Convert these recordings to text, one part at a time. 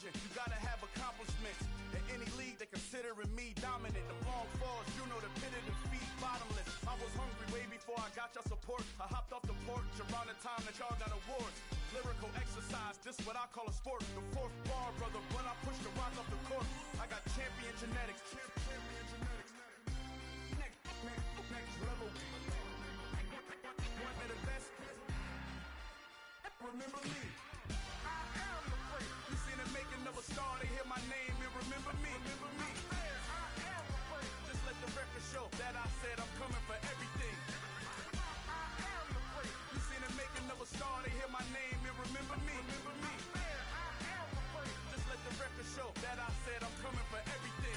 legend, you gotta have accomplishments. In any league, they considering me dominant. The long falls, you know the pit of defeat, bottomless. I was hungry way before I got your support. I hopped off the porch around the time that y'all got awards. Lyrical exercise, this what I call a sport. The fourth bar, brother, when I push the rock off the court. I got champion genetics. Champion genetics. Next level. One of the best. Remember me. I am the great. You seen the making of a star, they hear my name and remember me. Remember me. I am the great. Just let the record show that I said I'm coming for everything. I am the great. You seen the making of a star, they hear my name and remember me. Remember me. I am the great. Just let the record show that I said I'm coming for everything.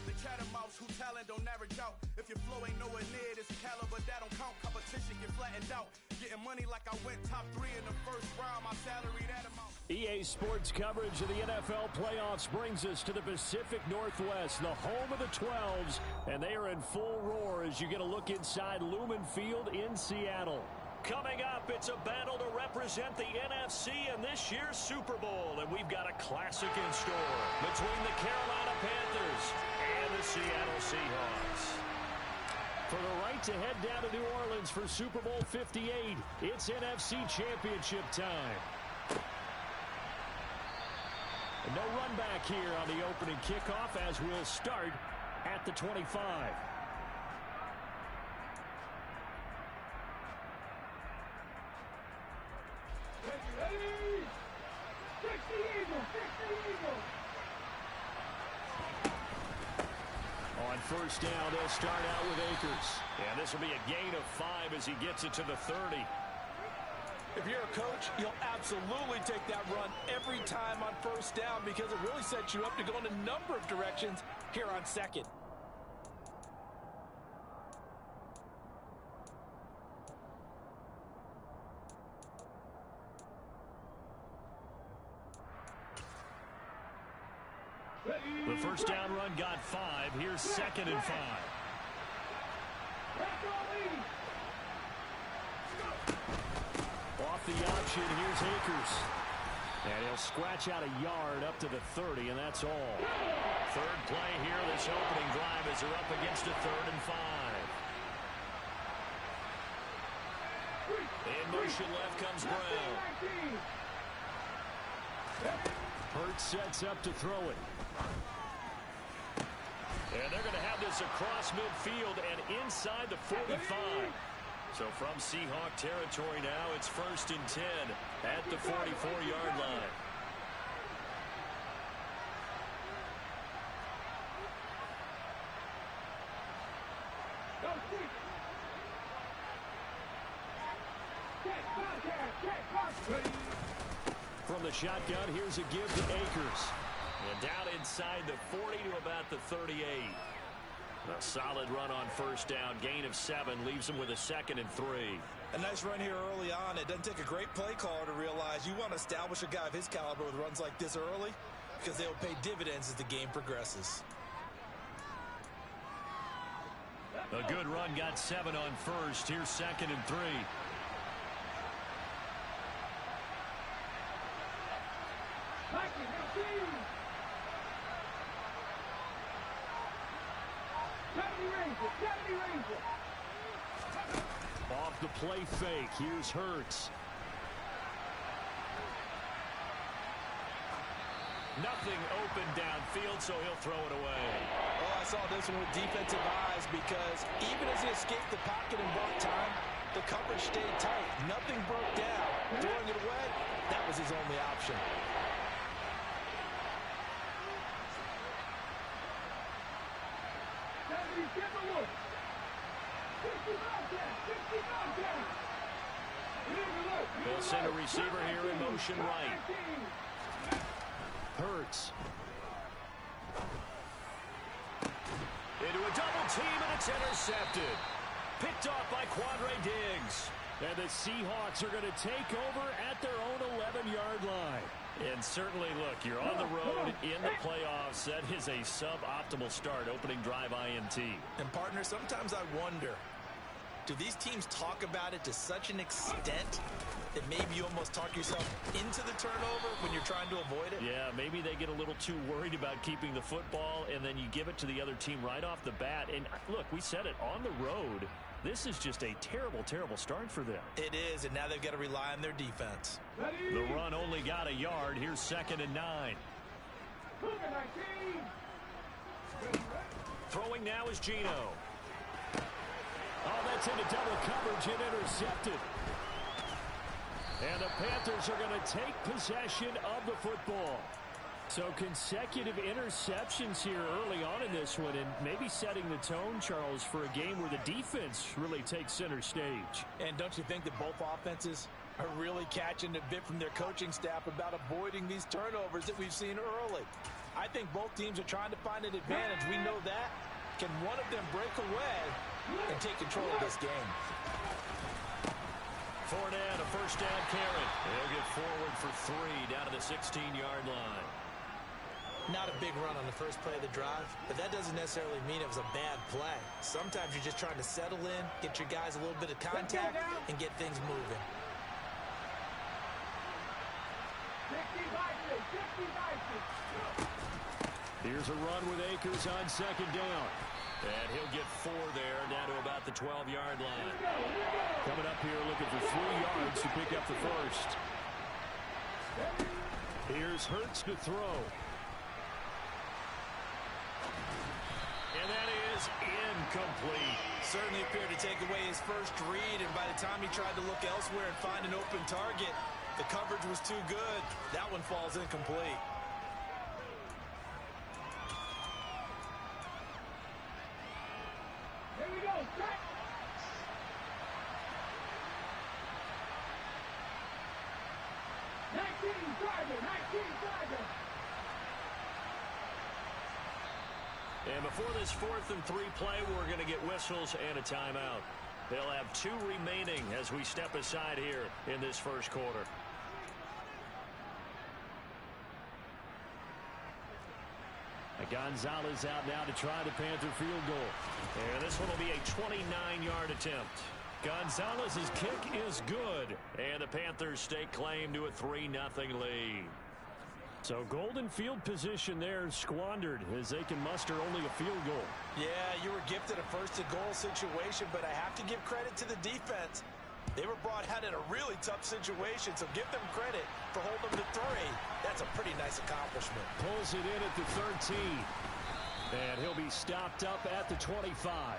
The catamounts who talent don't average out. If your flow ain't nowhere near this caliber, that don't count. Competition get flattened out. Getting money like I went top 3 in the first round. My salary that amount. EA Sports coverage of the NFL playoffs brings us to the Pacific Northwest, the home of the 12s, and they are in full roar as you get a look inside Lumen Field in Seattle. Coming up, it's a battle to represent the NFC in this year's Super Bowl, and we've got a classic in store between the Carolina Panthers and the Seattle Seahawks. For the right to head down to New Orleans for Super Bowl 58, it's NFC Championship time. And no run back here on the opening kickoff as we'll start at the 25. Ready? Fix the eagle! Fix the eagle! On first down, they'll start out with Akers. And this will be a gain of 5 as he gets it to the 30. If you're a coach, you'll absolutely take that run every time on first down because it really sets you up to go in a number of directions here on second. The first down run got 5. Here's second and 5. Off the option, here's Akers. And he'll scratch out a yard up to the 30, and that's all. Third play here, this opening drive as they're up against a 3rd and 5. In motion left comes Brown. Hurts sets up to throw it. And they're going to have this across midfield and inside the 45. So from Seahawk territory now, it's 1st and 10 at the 44-yard line. From the shotgun, here's a give to Akers. And down inside the 40 to about the 38. A solid run on first down. Gain of 7 leaves him with a 2nd and 3. A nice run here early on. It doesn't take a great play caller to realize you want to establish a guy of his caliber with runs like this early because they'll pay dividends as the game progresses. A good run got 7 on first. Here's 2nd and 3. Off the play fake, here's Hurts. Nothing open downfield, so he'll throw it away. Oh, I saw this one with defensive eyes because even as he escaped the pocket and broke time, the coverage stayed tight. Nothing broke down. Throwing it away, that was his only option. They'll send a receiver here in motion right. Hurts. Into a double team, and it's intercepted. Picked off by Quandre Diggs. And the Seahawks are going to take over at their own 11-yard line. And certainly, look, you're on the road in the playoffs. That is a suboptimal start, opening drive INT. And, partner, sometimes I wonder, Do these teams talk about it to such an extent that maybe you almost talk yourself into the turnover when you're trying to avoid it? Yeah, maybe they get a little too worried about keeping the football, and then you give it to the other team right off the bat. And look, we said it, on the road, this is just a terrible, terrible start for them. It is, and now they've got to rely on their defense. The run only got a yard. Here's 2nd and 9. Throwing now is Geno. Oh, that's into double coverage and intercepted. And the Panthers are going to take possession of the football. So consecutive interceptions here early on in this one, and maybe setting the tone, Charles, for a game where the defense really takes center stage. And don't you think that both offenses are really catching a bit from their coaching staff about avoiding these turnovers that we've seen early? I think both teams are trying to find an advantage. We know that. Can one of them break away and take control of this game? Fournette, a first down carry. He'll get forward for 3 down to the 16-yard line. Not a big run on the first play of the drive, but that doesn't necessarily mean it was a bad play. Sometimes you're just trying to settle in, get your guys a little bit of contact, and get things moving. Here's a run with Akers on 2nd down. And he'll get 4 there, down to about the 12-yard line. Coming up here looking for 3 yards to pick up the first. Here's Hurts to throw. And that is incomplete. Certainly appeared to take away his first read, and by the time he tried to look elsewhere and find an open target, the coverage was too good. That one falls incomplete. Here we go, set. And before this 4th and 3 play, we're going to get whistles and a timeout. They'll have 2 remaining as we step aside here in this first quarter. Gonzalez out now to try the Panther field goal. And this one will be a 29-yard attempt. Gonzalez's kick is good. And the Panthers stake claim to a 3-0 lead. So golden field position there squandered as they can muster only a field goal. Yeah, you were gifted a first-and-goal situation, but I have to give credit to the defense. They were brought out in a really tough situation, so give them credit for holding them to 3. That's a pretty nice accomplishment. Pulls it in at the 13. And he'll be stopped up at the 25.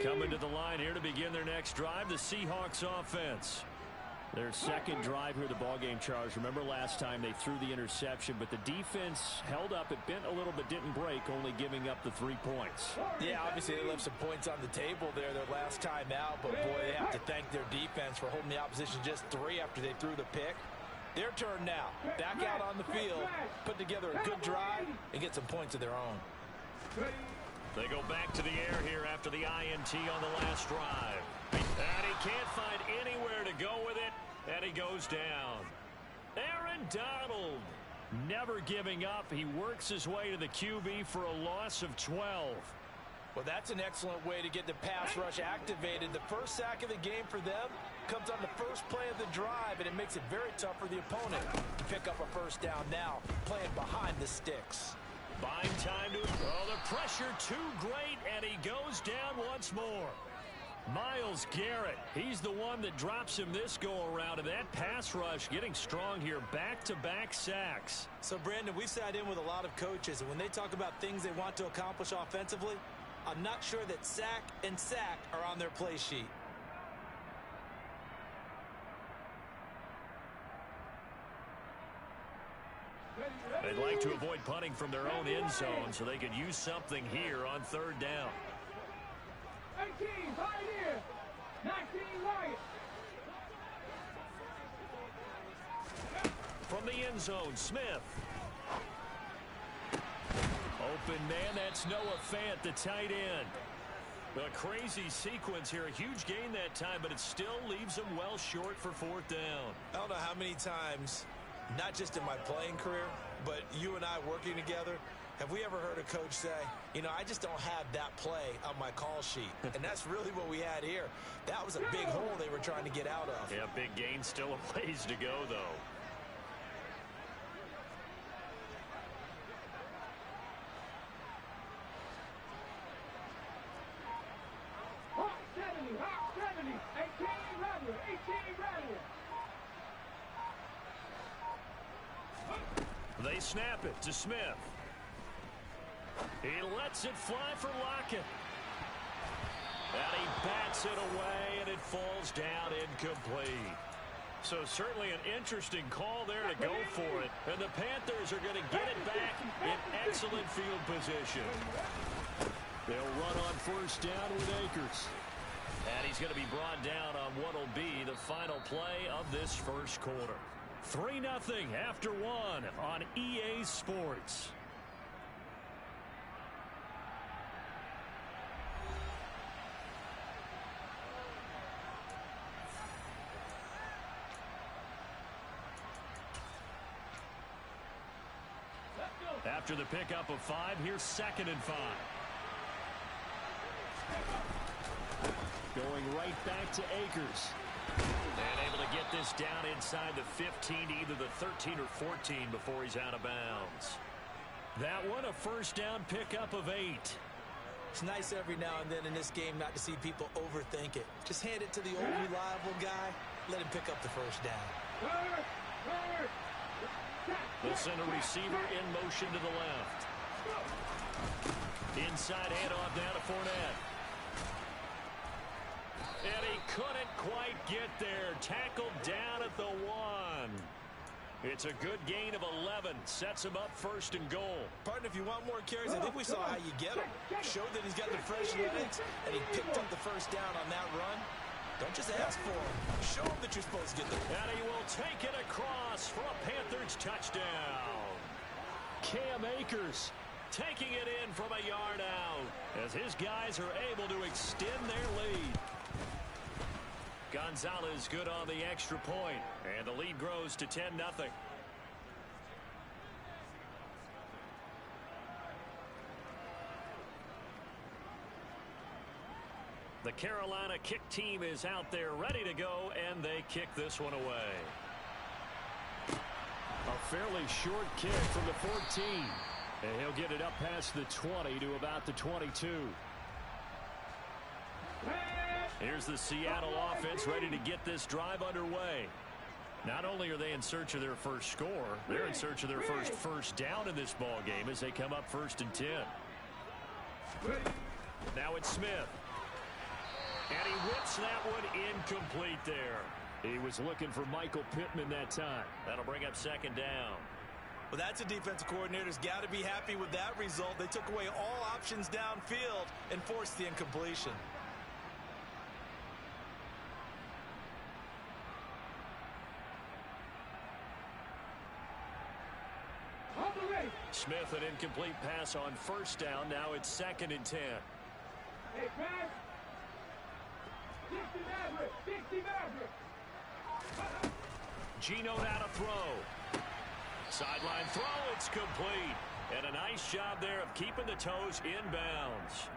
Coming to the line here to begin their next drive, the Seahawks offense. Their 2nd drive here, the ballgame, Charles. Remember last time they threw the interception, but the defense held up. It bent a little bit, didn't break, only giving up the 3 points. Yeah, obviously they left some points on the table there their last time out, but boy, they have to thank their defense for holding the opposition just 3 after they threw the pick. Their turn now. Back out on the field, put together a good drive, and get some points of their own. They go back to the air here after the INT on the last drive. And he can't find anywhere to go with it, and he goes down. Aaron Donald, never giving up. He works his way to the QB for a loss of 12. Well, that's an excellent way to get the pass rush activated. The first sack of the game for them comes on the first play of the drive, and it makes it very tough for the opponent to pick up a first down now, playing behind the sticks. Buying time to the pressure too great, and he goes down once more. Myles Garrett, he's the one that drops him this go-around, and that pass rush getting strong here, back-to-back sacks. So, Brandon, we've sat in with a lot of coaches, and when they talk about things they want to accomplish offensively, I'm not sure that sack and sack are on their play sheet. They'd like to avoid punting from their own end zone so they could use something here on 3rd down. 18, Pioneer. 19, Lions. From the end zone, Smith. Open man, that's Noah Fant, the tight end. A crazy sequence here, a huge gain that time, but it still leaves them well short for 4th down. I don't know how many times, not just in my playing career, but you and I working together, have we ever heard a coach say, you know, I just don't have that play on my call sheet? And that's really what we had here. That was a big hole they were trying to get out of. Yeah, big gain, still a ways to go, though. Hot 70, 18 rather, 18 rather. They snap it to Smith. He lets it fly for Lockett. And he bats it away, and it falls down incomplete. So certainly an interesting call there to go for it. And the Panthers are going to get it back in excellent field position. They'll run on first down with Akers. And he's going to be brought down on what will be the final play of this first quarter. 3-0 after 1 on EA Sports. After the pickup of 5, here's 2nd and 5. Going right back to Akers. And able to get this down inside the 15, either the 13 or 14 before he's out of bounds. That one, a first down pickup of 8. It's nice every now and then in this game not to see people overthink it. Just hand it to the old reliable guy. Let him pick up the first down. They'll send a receiver in motion to the left. Inside handoff down to Fournette. And he couldn't quite get there. Tackled down at the 1. It's a good gain of 11. Sets him up 1st and goal. Partner, if you want more carries, I think we saw how you get him. Showed that he's got the fresh legs, and he picked up the first down on that run. Don't just ask for him. Show him that you're supposed to get there. And he will take it across for a Panthers touchdown. Cam Akers taking it in from a yard out as his guys are able to extend their lead. Gonzalez good on the extra point, and the lead grows to 10-0. The Carolina kick team is out there ready to go, and they kick this one away. A fairly short kick from the 14. And he'll get it up past the 20 to about the 22. Here's the Seattle offense ready to get this drive underway. Not only are they in search of their first score, they're in search of their first down in this ball game as they come up 1st and 10. Now it's Smith. And he whips that one incomplete there. He was looking for Michael Pittman that time. That'll bring up 2nd down. Well, that's a defensive coordinator's got to be happy with that result. They took away all options downfield and forced the incompletion. Smith, an incomplete pass on 1st down. Now it's 2nd and 10. Hey, Pat. 60 Maverick. Gino now to throw. Sideline throw, it's complete. And a nice job there of keeping the toes inbounds.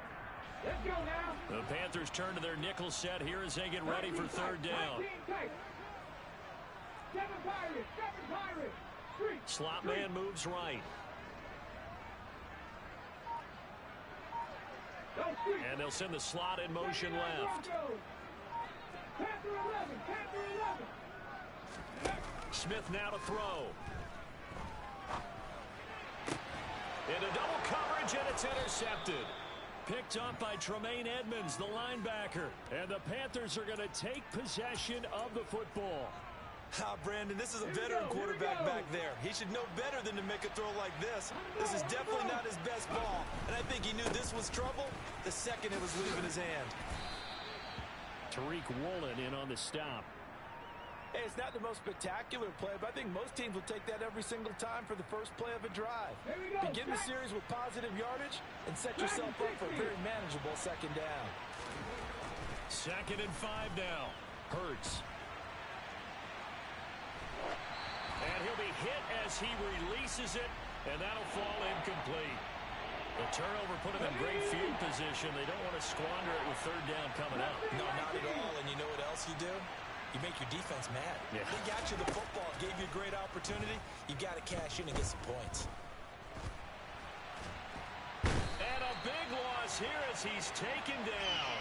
Let's go now. The Panthers turn to their nickel set here as they get ready for 3rd down. 7 Pirates. Slot man moves right. And they'll send the slot in motion left. Panther 11. Smith now to throw. Into double coverage, and it's intercepted. Picked up by Tremaine Edmonds, the linebacker. And the Panthers are going to take possession of the football. Brandon, this is a veteran quarterback back there. He should know better than to make a throw like this. This is definitely not his best ball. And I think he knew this was trouble the second it was leaving his hand. Tariq Woolen in on the stop. Hey, it's not the most spectacular play, but I think most teams will take that every single time for the first play of a drive. Begin the series with positive yardage and set yourself up for a very manageable 2nd down. 2nd and 5 now. Hurts. And he'll be hit as as he releases it, and that'll fall incomplete. The turnover put him in great field position. They don't want to squander it with third down coming up. No, not at all. And you know what else you do? You make your defense mad. Yeah. They got you the football, gave you a great opportunity. You got to cash in and get some points. And a big loss here as he's taken down.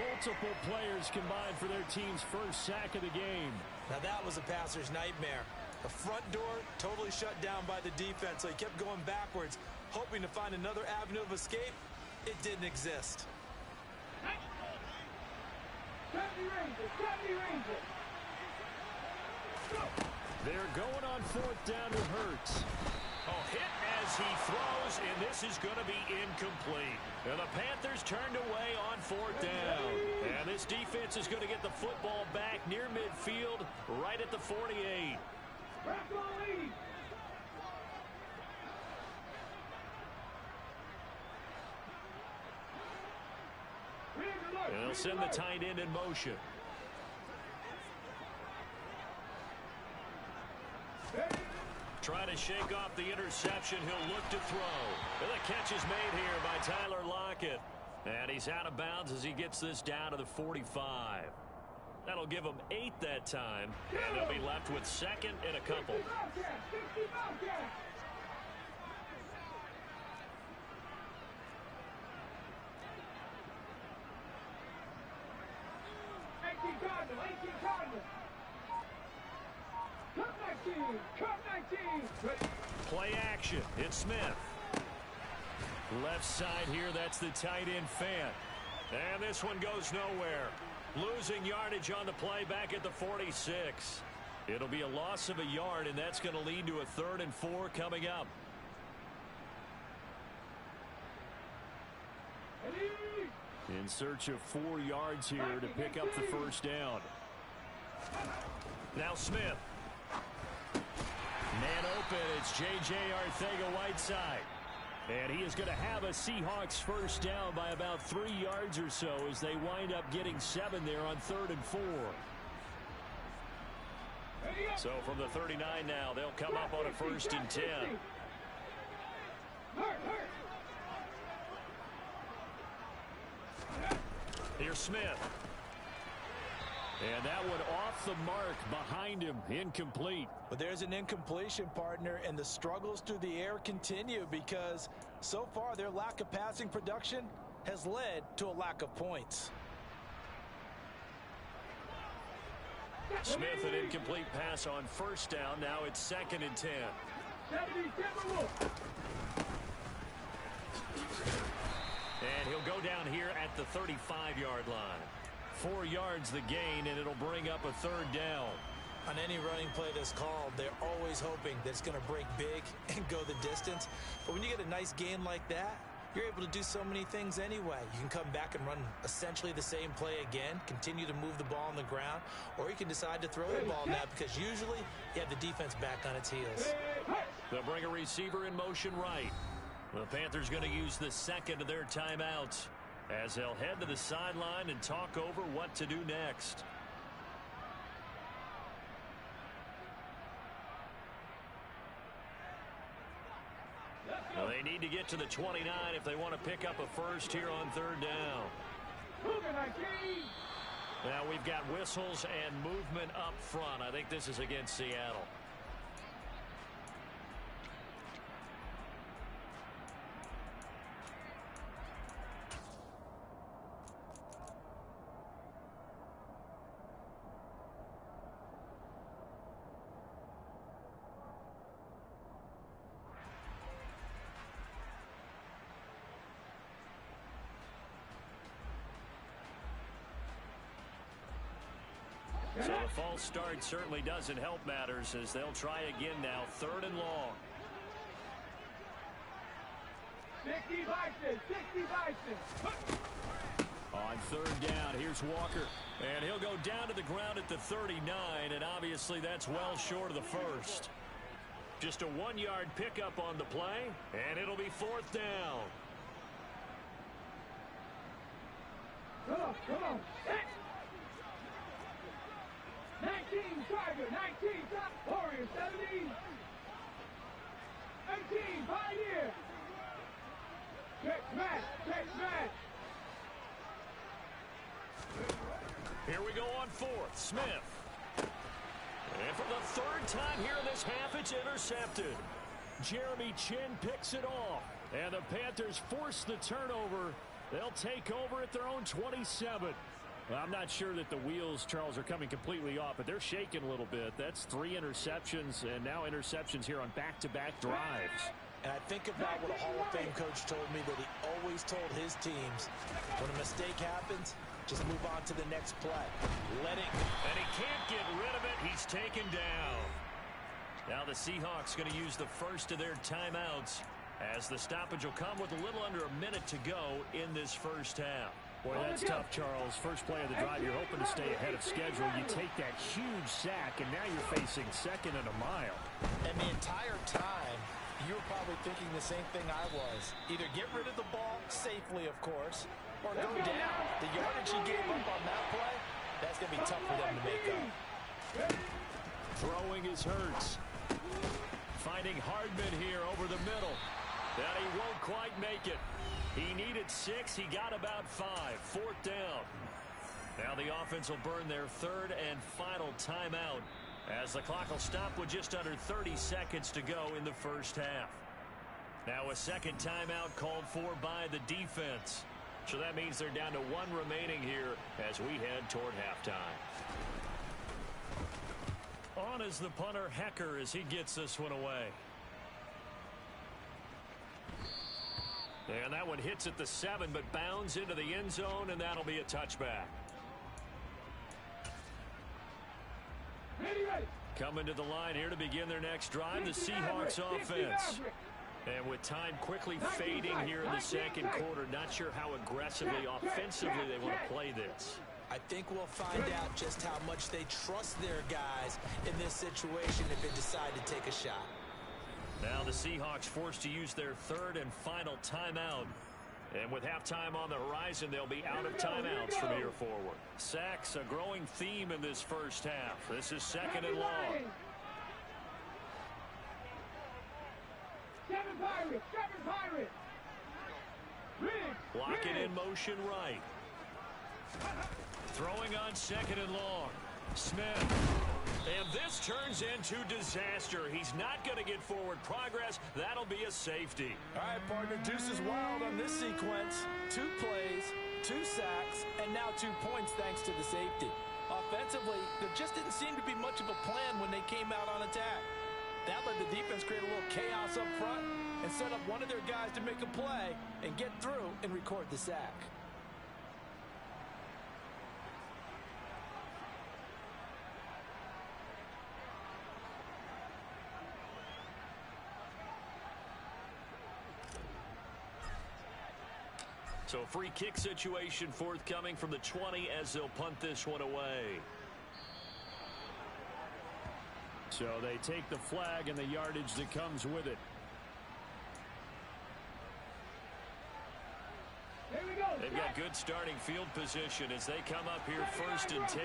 Multiple players combined for their team's first sack of the game. Now that was a passer's nightmare. The front door totally shut down by the defense, so he kept going backwards, hoping to find another avenue of escape. It didn't exist. 70 Rangers. They're going on fourth down to Hurts. Oh, hit as he throws, and this is going to be incomplete. And the Panthers turned away on fourth down. And this defense is going to get the football back near midfield, right at the 48. And they'll send the tight end in motion. Trying to shake off the interception. He'll look to throw. And the catch is made here by Tyler Lockett. And he's out of bounds as he gets this down to the 45. That'll give him 8 that time. And they'll be left with second and a couple. Play action. It's Smith. Left side here, that's the tight end Fant. And this one goes nowhere. Losing yardage on the play back at the 46. It'll be a loss of a yard, and that's going to lead to a 3rd and 4 coming up. In search of 4 yards here to pick up the first down. Now Smith. Man open, it's J.J. Arcega-Whiteside. And he is going to have a Seahawks first down by about 3 yards or so as they wind up getting 7 there on 3rd and 4. So from the 39 now, they'll come up on a 1st and 10. Here's Smith. And that one off the mark behind him, incomplete. But there's an incompletion, partner, and the struggles through the air continue because so far their lack of passing production has led to a lack of points. Smith, an incomplete pass on first down. Now it's 2nd and 10. And he'll go down here at the 35-yard line. 4 yards the gain, and it'll bring up a 3rd down. On any running play that's called, they're always hoping that it's going to break big and go the distance. But when you get a nice gain like that, you're able to do so many things anyway. You can come back and run essentially the same play again, continue to move the ball on the ground, or you can decide to throw the ball now because usually you have the defense back on its heels. They'll bring a receiver in motion right. The Panthers going to use the second of their timeouts as they'll head to the sideline and talk over what to do next. Well, they need to get to the 29 if they want to pick up a first here on 3rd down. Now we've got whistles and movement up front. I think this is against Seattle. So the false start certainly doesn't help matters as they'll try again now. 3rd and long. 60 Bison. On 3rd down, here's Walker. And he'll go down to the ground at the 39, and obviously that's well short of the first. Just a 1-yard pickup on the play, and it'll be 4th down. Come on. 19 Tiger, 19 Warrior 70. Here we go on fourth. Smith. And for the third time here in this half, it's intercepted. Jeremy Chin picks it off. And the Panthers force the turnover. They'll take over at their own 27. Well, I'm not sure that the wheels, Charles, are coming completely off, but they're shaking a little bit. That's 3 interceptions, and now interceptions here on back-to-back drives. And I think about what a Hall of Fame coach told me, that he always told his teams, when a mistake happens, just move on to the next play. Let it go. And he can't get rid of it. He's taken down. Now the Seahawks going to use the first of their timeouts, as the stoppage will come with a little under a minute to go in this first half. Boy, that's tough, Charles. First play of the drive, you're hoping to stay ahead of schedule. You take that huge sack, and now you're facing second and a mile. And the entire time, you were probably thinking the same thing I was. Either get rid of the ball, safely, of course, or go down. The yardage he gave up on that play, that's going to be tough for them to make up. Throwing is Hurts. Finding Hardman here over the middle. And he won't quite make it. He needed 6. He got about 5. Fourth down. Now the offense will burn their third and final timeout, as the clock will stop with just under 30 seconds to go in the first half. Now a second timeout called for by the defense. So that means they're down to 1 remaining here as we head toward halftime. On is the punter, Hecker, as he gets this one away. And that one hits at the 7, but bounds into the end zone, and that'll be a touchback. Coming to the line here to begin their next drive, the Seahawks offense. And with time quickly fading here in the second quarter, not sure how aggressively, offensively they want to play this. I think we'll find out just how much they trust their guys in this situation if they decide to take a shot. Now the Seahawks forced to use their third and final timeout. And with halftime on the horizon, they'll be out of timeouts from here forward. Sacks, a growing theme in this first half. This is second and long. 7 Pirates! 7 Pirates! Block it in motion right. Throwing on second and long. Smith. And this turns into disaster. He's not going to get forward progress. That'll be a safety. All right, partner, deuce is wild on this sequence. 2 plays, 2 sacks, and now 2 points thanks to the safety. Offensively, there just didn't seem to be much of a plan when they came out on attack. That let the defense create a little chaos up front and set up one of their guys to make a play and get through and record the sack. So free kick situation forthcoming from the 20 as they'll punt this one away. So they take the flag and the yardage that comes with it. They've got good starting field position as they come up here first and 10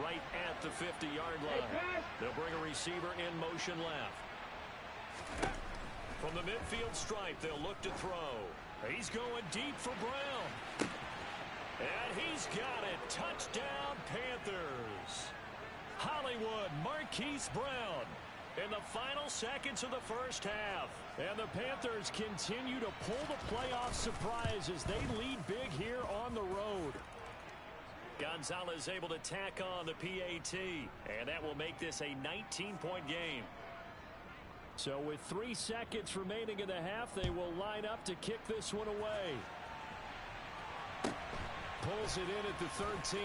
right at the 50-yard line. They'll bring a receiver in motion left. From the midfield stripe, they'll look to throw. He's going deep for Brown. And he's got it. Touchdown, Panthers. Hollywood, Marquise Brown in the final seconds of the first half. And the Panthers continue to pull the playoff surprise as they lead big here on the road. Gonzalez able to tack on the PAT, and that will make this a 19-point game. So with 3 seconds remaining in the half, they will line up to kick this one away. Pulls it in at the 13.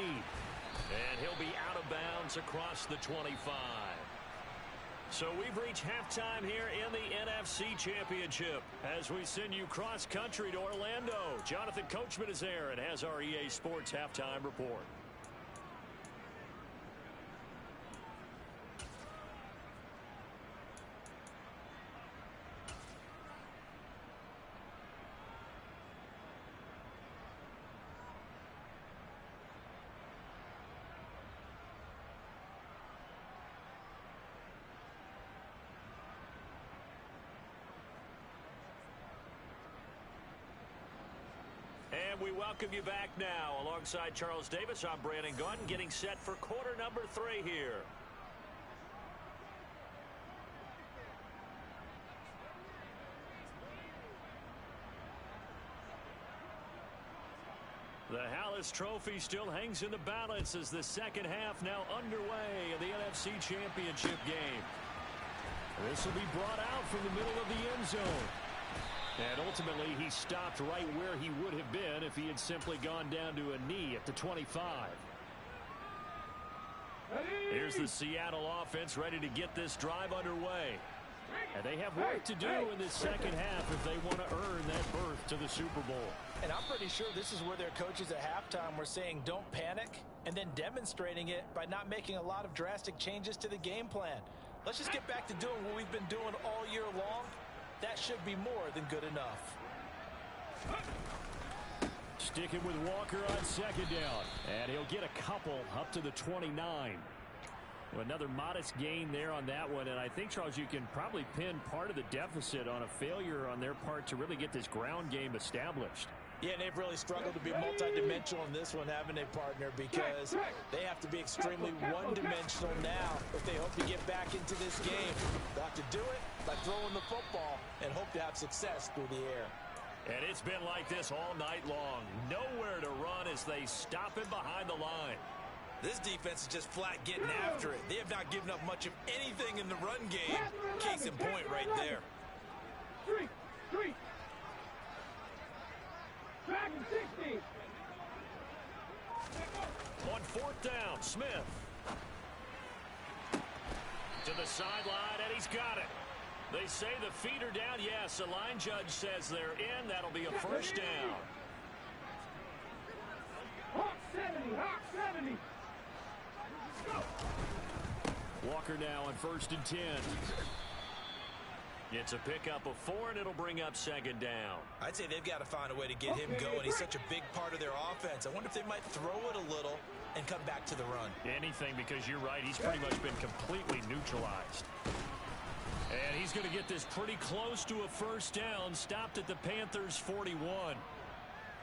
And he'll be out of bounds across the 25. So we've reached halftime here in the NFC Championship as we send you cross-country to Orlando. Jonathan Coachman is there and has our EA Sports halftime report. And we welcome you back now. Alongside Charles Davis, I'm Brandon Gunn, getting set for quarter number 3 here. The Hallis Trophy still hangs in the balance as the second half now underway in the NFC Championship game. This will be brought out from the middle of the end zone. And ultimately, he stopped right where he would have been if he had simply gone down to a knee at the 25. Here's the Seattle offense ready to get this drive underway. And they have work to do in this second half if they want to earn that berth to the Super Bowl. And I'm pretty sure this is where their coaches at halftime were saying don't panic, and then demonstrating it by not making a lot of drastic changes to the game plan. Let's just get back to doing what we've been doing all year long. That should be more than good enough. Sticking with Walker on second down. And he'll get a couple up to the 29. Another modest gain there on that one. And I think, Charles, you can probably pin part of the deficit on a failure on their part to really get this ground game established. Yeah, and they've really struggled to be multidimensional in this one, haven't they, partner? Because they have to be extremely one-dimensional now if they hope to get back into this game. They'll have to do it by throwing the football and hope to have success through the air. And it's been like this all night long. Nowhere to run as they stop him behind the line. This defense is just flat getting after it. They have not given up much of anything in the run game. Case in point right there. Three. Back and 60. On fourth down, Smith. To the sideline, and he's got it. They say the feet are down. Yes, the line judge says they're in. That'll be a first down. Hawk 70. Walker now on 1st and 10. It's a pickup of 4, and it'll bring up second down. I'd say they've got to find a way to get him going. He's such a big part of their offense. I wonder if they might throw it a little and come back to the run. Anything, because you're right. He's pretty much been completely neutralized. And he's going to get this pretty close to a first down, stopped at the Panthers' 41.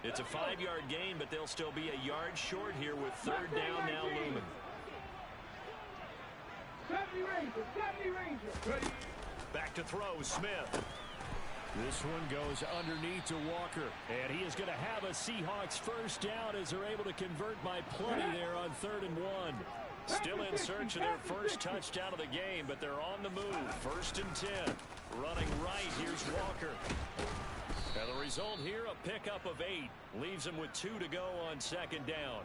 It's a 5-yard gain, but they'll still be a yard short here with third down now looming. 70 Ranger. Back to throw, Smith. This one goes underneath to Walker. And he is going to have a Seahawks first down as they're able to convert by plenty there on 3rd and 1. Still in search of their first touchdown of the game, but they're on the move. 1st and 10. Running right, here's Walker. And the result here, a pickup of 8. Leaves him with 2 to go on second down.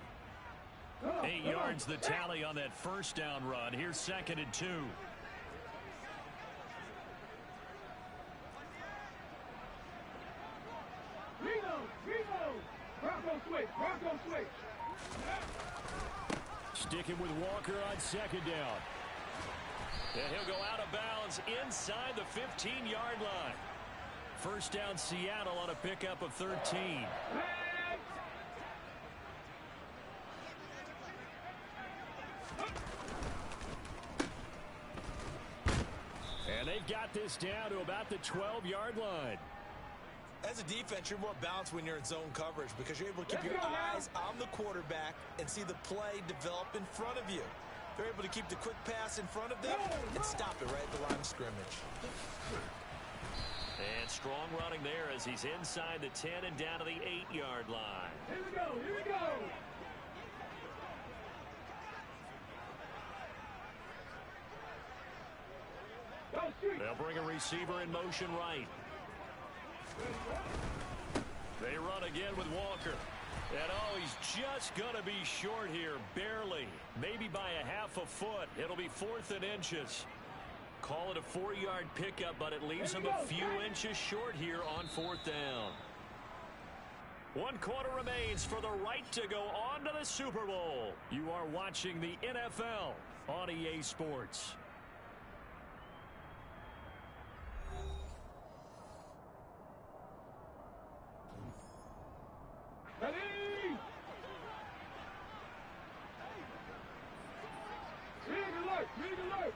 8 yards the tally on that first down run. Here's 2nd and 2. Bronco switch. Sticking with Walker on second down. And he'll go out of bounds inside the 15-yard line. First down Seattle on a pickup of 13. And they've got this down to about the 12-yard line. As a defense, you're more balanced when you're in zone coverage because you're able to keep your eyes on the quarterback and see the play develop in front of you. They're able to keep the quick pass in front of them and stop it right at the line of scrimmage. And strong running there as he's inside the 10 and down to the 8-yard line. Here we go. They'll bring a receiver in motion right. They run again with Walker. And he's just going to be short here, barely. Maybe by a half a foot. It'll be 4th and inches. Call it a 4-yard pickup, but it leaves him a few inches short here on 4th down. 1 quarter remains for the right to go on to the Super Bowl. You are watching the NFL on EA Sports. Ready? Read alert.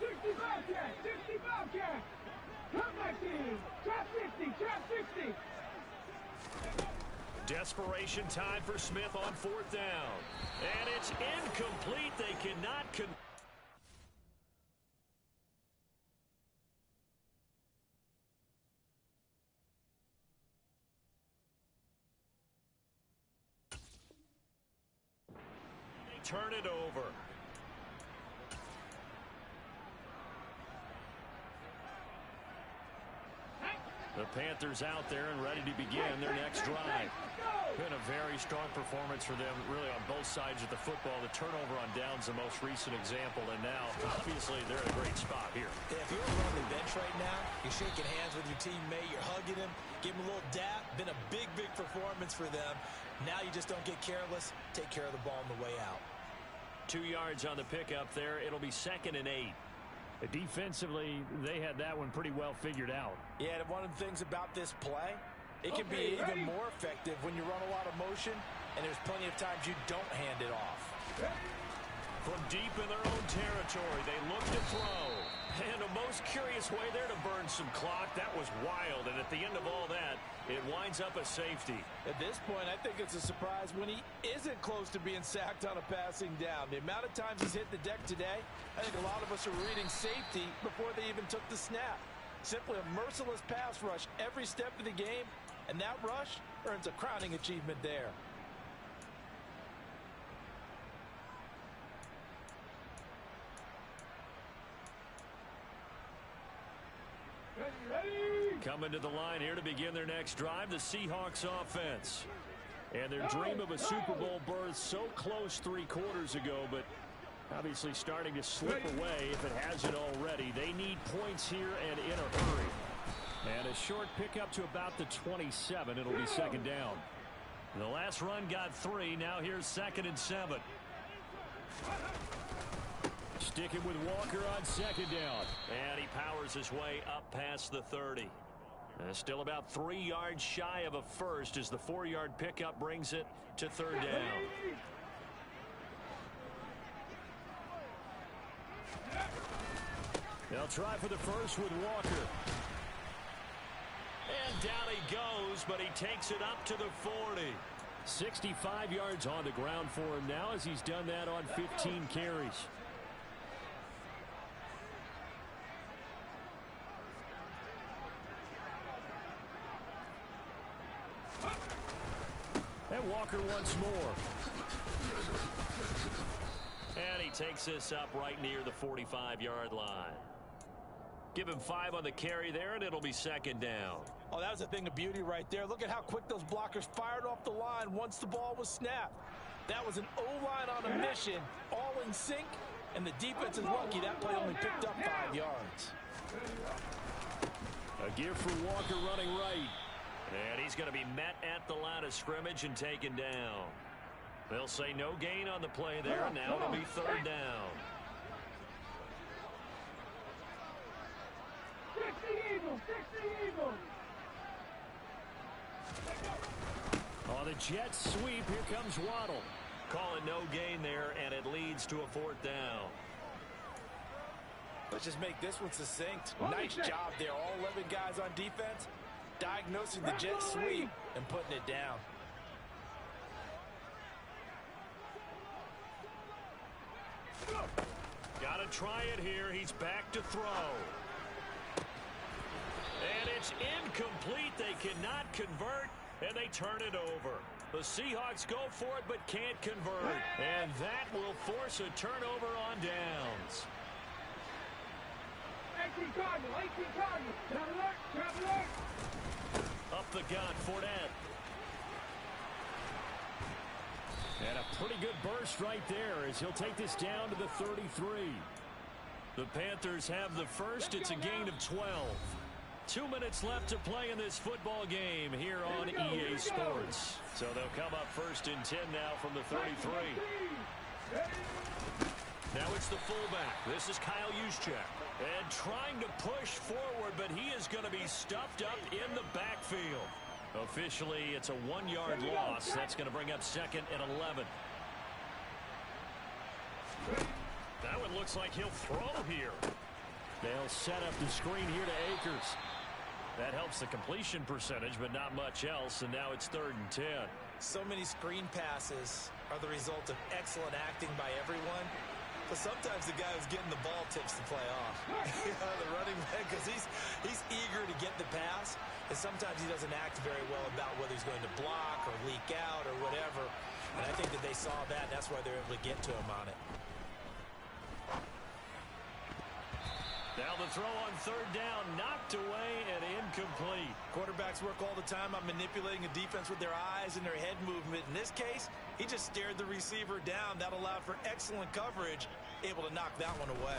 65. Trap 60. Desperation time for Smith on 4th down. And it's incomplete. They cannot turn it over. The Panthers out there and ready to begin their next drive. Been a very strong performance for them, really, on both sides of the football. The turnover on downs the most recent example, and now, obviously, they're in a great spot here. If you're on the bench right now, you're shaking hands with your teammate, you're hugging him, give him a little dap. Been a big, big performance for them. Now you just don't get careless. Take care of the ball on the way out. 2 yards on the pickup there. It'll be 2nd and 8. Defensively, they had that one pretty well figured out. Yeah, and one of the things about this play, it can be even more effective when you run a lot of motion, and there's plenty of times you don't hand it off. From deep in their own territory, they look to throw. And a most curious way there to burn some clock. That was wild, and at the end of all that, it winds up a safety. At this point, I think it's a surprise when he isn't close to being sacked on a passing down. The amount of times he's hit the deck today, I think a lot of us are reading safety before they even took the snap. Simply a merciless pass rush every step of the game, and that rush earns a crowning achievement there. Coming to the line here to begin their next drive, the Seahawks offense. And their dream of a Super Bowl berth so close 3 quarters ago, but obviously starting to slip away if it hasn't already. They need points here and in a hurry. And a short pickup to about the 27. It'll be 2nd down. The last run got 3. Now here's 2nd and 7. Sticking with Walker on 2nd down. And he powers his way up past the 30. Still about 3 yards shy of a first as the 4-yard pickup brings it to 3rd down. They'll try for the first with Walker. And down he goes, but he takes it up to the 40. 65 yards on the ground for him now as he's done that on 15 carries. And Walker once more. And he takes this up right near the 45-yard line. Give him 5 on the carry there, and it'll be 2nd down. Oh, that was a thing of beauty right there. Look at how quick those blockers fired off the line once the ball was snapped. That was an O-line on a mission, all in sync, and the defense is lucky that play only picked up 5 yards. A give for Walker running right. And he's going to be met at the line of scrimmage and taken down. They'll say no gain on the play there. Now it'll be 3rd down. 60 Eagles, 60 Eagles. On the Jets sweep, here comes Waddle. Call it no gain there, and it leads to a 4th down. Let's just make this one succinct. Nice job there. All 11 guys on defense, diagnosing the jet sweep and putting it down. Got to try it here. He's back to throw. And it's incomplete. They cannot convert, and they turn it over. The Seahawks go for it but can't convert. And that will force a turnover on downs. 18 Cardinal, 18 Cardinal. Traveler. Up the gun, Fournette. And a pretty good burst right there as he'll take this down to the 33. The Panthers have the first. It's a gain of 12. 2 minutes left to play in this football game here on EA Sports. So they'll come up 1st and 10 now from the 33. Now it's the fullback. This is Kyle Juszczyk. And trying to push forward, but he is going to be stuffed up in the backfield. Officially, it's a 1-yard loss. That's going to bring up 2nd and 11. That one looks like he'll throw here. They'll set up the screen here to Akers. That helps the completion percentage, but not much else, and now it's 3rd and 10. So many screen passes are the result of excellent acting by everyone. But sometimes the guy who's getting the ball tips the play off. The running back, because he's eager to get the pass, and sometimes he doesn't act very well about whether he's going to block or leak out or whatever. And I think that they saw that, and that's why they're able to get to him on it. Now the throw on 3rd down, knocked away and incomplete. Quarterbacks work all the time on manipulating a defense with their eyes and their head movement. In this case, he just stared the receiver down. That allowed for excellent coverage, able to knock that one away.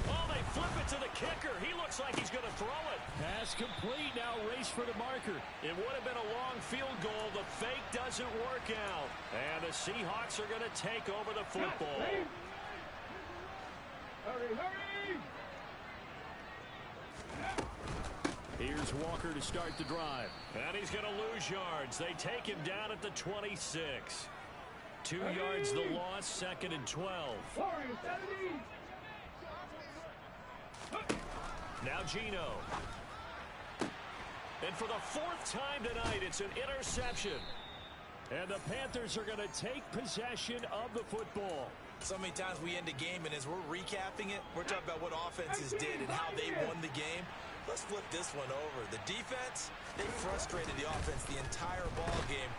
Oh, they flip it to the kicker. He looks like he's going to throw it. Pass complete. Now race for the marker. It would have been a long field goal. The fake doesn't work out. And the Seahawks are going to take over the football. Hurry, hurry! Here's Walker to start the drive. And he's going to lose yards. They take him down at the 26. 2 yards the loss, 2nd and 12. Now Gino. And for the 4th time tonight, it's an interception. And the Panthers are going to take possession of the football. So many times we end a game, and as we're recapping it, we're talking about what offenses did and how they won the game. Let's flip this one over. The defense, they frustrated the offense the entire ball game.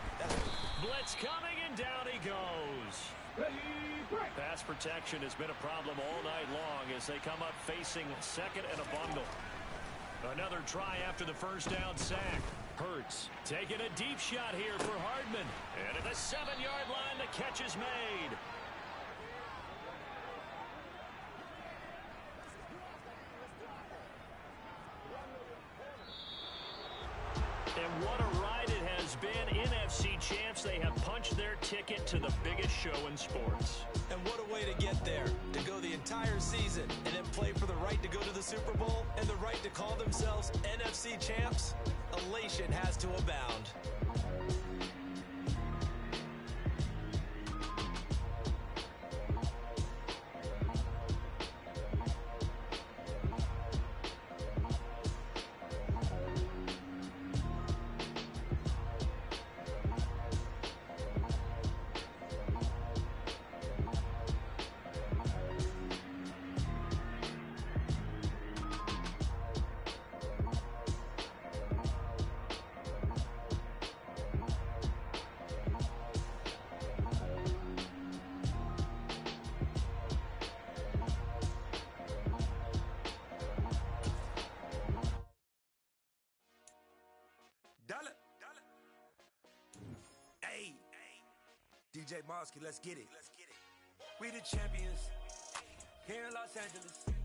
Blitz coming, and down he goes. Pass protection has been a problem all night long as they come up facing 2nd and a bundle. Another try after the 1st down sack. Hurts taking a deep shot here for Hardman. And at the 7-yard line, the catch is made. And what a ride it has been. NFC champs, they have punched their ticket to the biggest show in sports. And what a way to get there. To go the entire season and then play for the right to go to the Super Bowl and the right to call themselves NFC champs. Elation has to abound. DJ Mosky, let's get it. We the champions here in Los Angeles.